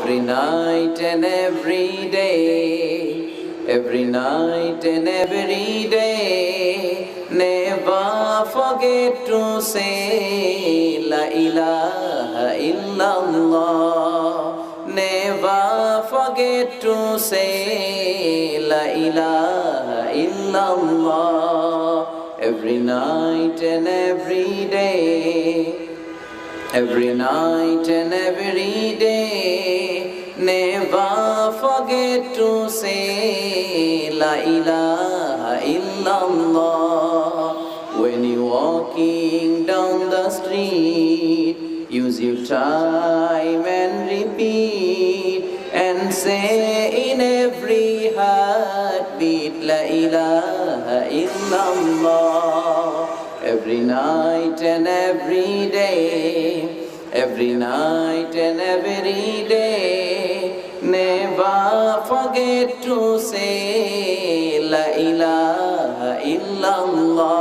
every night and every day, every night and every day. Never forget to say La ilaha illallah. Never forget to say La ilaha illallah. Every night and every day, every night and every day. Never forget to say La ilaha illallah. When you're walking down the street, use your time and repeat and say in every heartbeat La ilaha illallah. Every night and every day, every night and every day. Never forget to say La ilaha illallah.